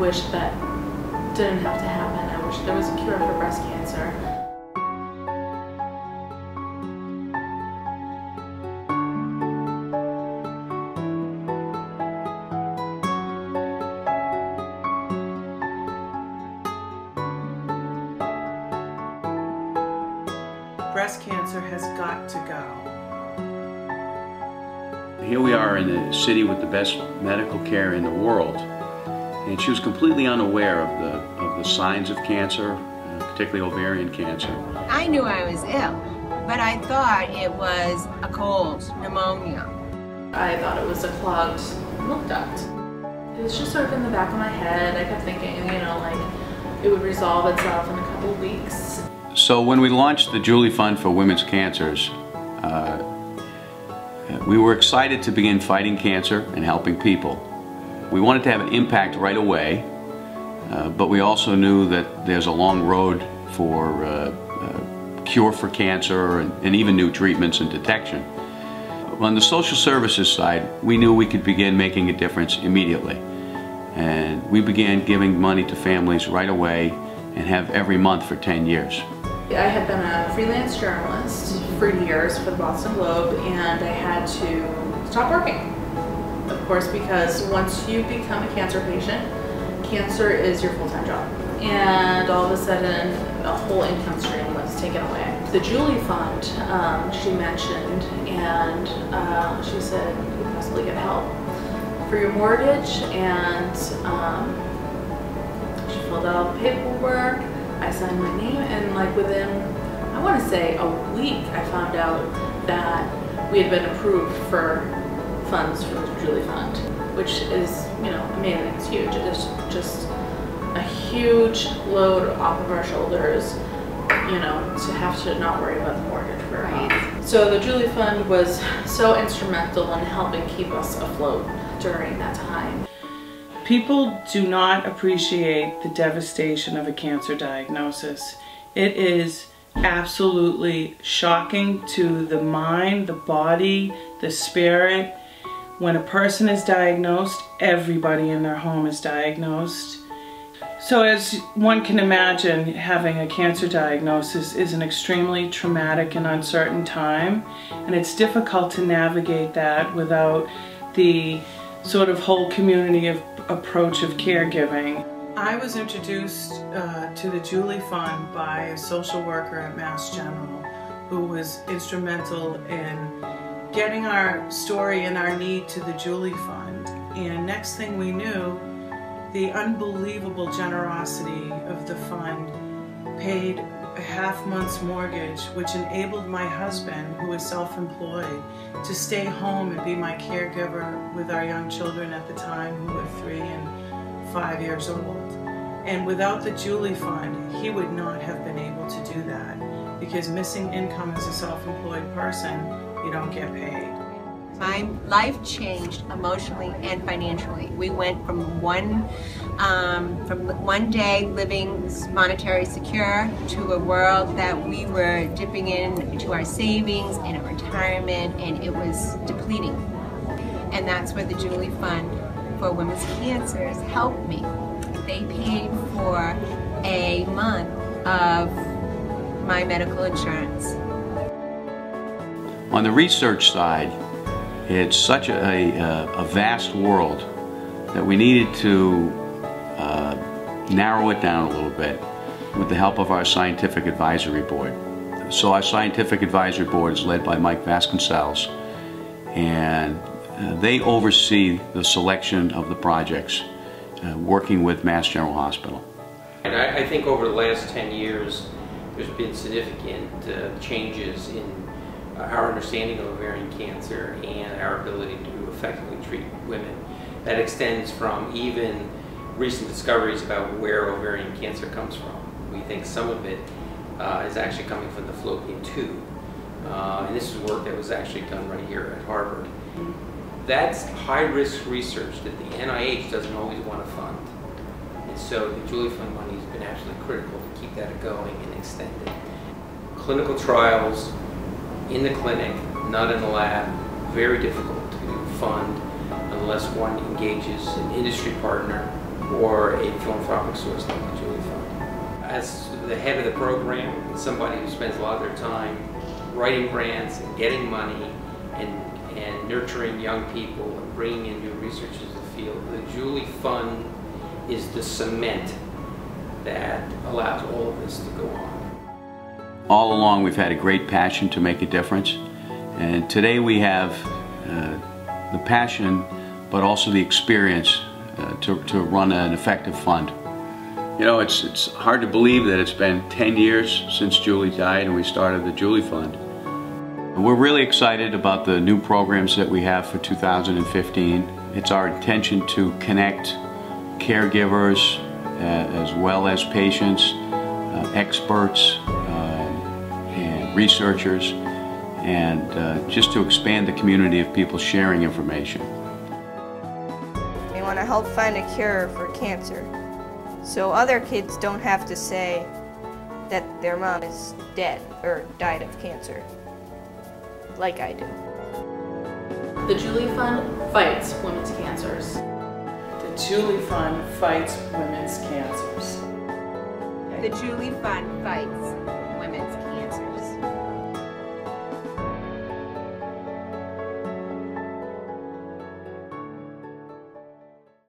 wish that didn't have to happen. I wish there was a cure for breast cancer. Breast cancer has got to go. Here we are in the city with the best medical care in the world, and she was completely unaware of the signs of cancer, particularly ovarian cancer. I knew I was ill, but I thought it was a cold, pneumonia. I thought it was a clogged milk duct. It was just sort of in the back of my head. I kept thinking, you know, like it would resolve itself in a couple of weeks. So when we launched the Julie Fund for Women's Cancers, we were excited to begin fighting cancer and helping people. We wanted to have an impact right away, but we also knew that there's a long road for cure for cancer and even new treatments and detection. On the social services side, we knew we could begin making a difference immediately. And we began giving money to families right away and have every month for 10 years. I had been a freelance journalist for years for the Boston Globe, and I had to stop working. Of course, because once you become a cancer patient, cancer is your full-time job. And all of a sudden, a whole income stream was taken away. The Julie Fund, she mentioned, and she said, you can possibly get help for your mortgage, and she filled out all the paperwork. I signed my name, and like within, I want to say a week, I found out that we had been approved for funds for the Julie Fund, which is, you know, amazing. It's huge. It is just a huge load off of our shoulders, you know, to have to not worry about the mortgage for a month. So the Julie Fund was so instrumental in helping keep us afloat during that time. People do not appreciate the devastation of a cancer diagnosis. It is absolutely shocking to the mind, the body, the spirit. When a person is diagnosed, everybody in their home is diagnosed. So as one can imagine, having a cancer diagnosis is an extremely traumatic and uncertain time, and it's difficult to navigate that without the sort of whole community of approach of caregiving. I was introduced to the Julie Fund by a social worker at Mass General who was instrumental in getting our story and our need to the Julie Fund. And next thing we knew, the unbelievable generosity of the fund paid a half-month's mortgage, which enabled my husband, who is self-employed, to stay home and be my caregiver with our young children at the time, who were 3 and 5 years old. And without the Julie Fund, he would not have been able to do that, because missing income as a self-employed person, you don't get paid. My life changed emotionally and financially. We went from one day living monetary secure to a world that we were dipping into our savings and our retirement, and it was depleting. And that's where the Julie Fund for Women's Cancers helped me. They paid for a month of my medical insurance. On the research side, it's such a vast world that we needed to narrow it down a little bit with the help of our scientific advisory board. So our scientific advisory board is led by Mike Vasconcells, and they oversee the selection of the projects, working with Mass General Hospital. And I think over the last 10 years, there's been significant changes in our understanding of ovarian cancer and our ability to effectively treat women. That extends from even recent discoveries about where ovarian cancer comes from. We think some of it is actually coming from the fallopian tube. And this is work that was actually done right here at Harvard. That's high-risk research that the NIH doesn't always want to fund. And so the Julie Fund money has been absolutely critical to keep that going and extend it. Clinical trials in the clinic, not in the lab, very difficult to fund unless one engages an industry partner or a philanthropic source like the Julie Fund. As the head of the program, somebody who spends a lot of their time writing grants and getting money and nurturing young people and bringing in new research into the field, the Julie Fund is the cement that allows all of this to go on. All along we've had a great passion to make a difference, and today we have the passion but also the experience to run an effective fund. You know, it's hard to believe that it's been 10 years since Julie died and we started the Julie Fund. We're really excited about the new programs that we have for 2015. It's our intention to connect caregivers as well as patients, experts, and researchers, and just to expand the community of people sharing information. We want to help find a cure for cancer, so other kids don't have to say that their mom is dead or died of cancer, like I do. The Julie Fund fights women's cancers. The Julie Fund fights women's cancers. The Julie Fund fights women's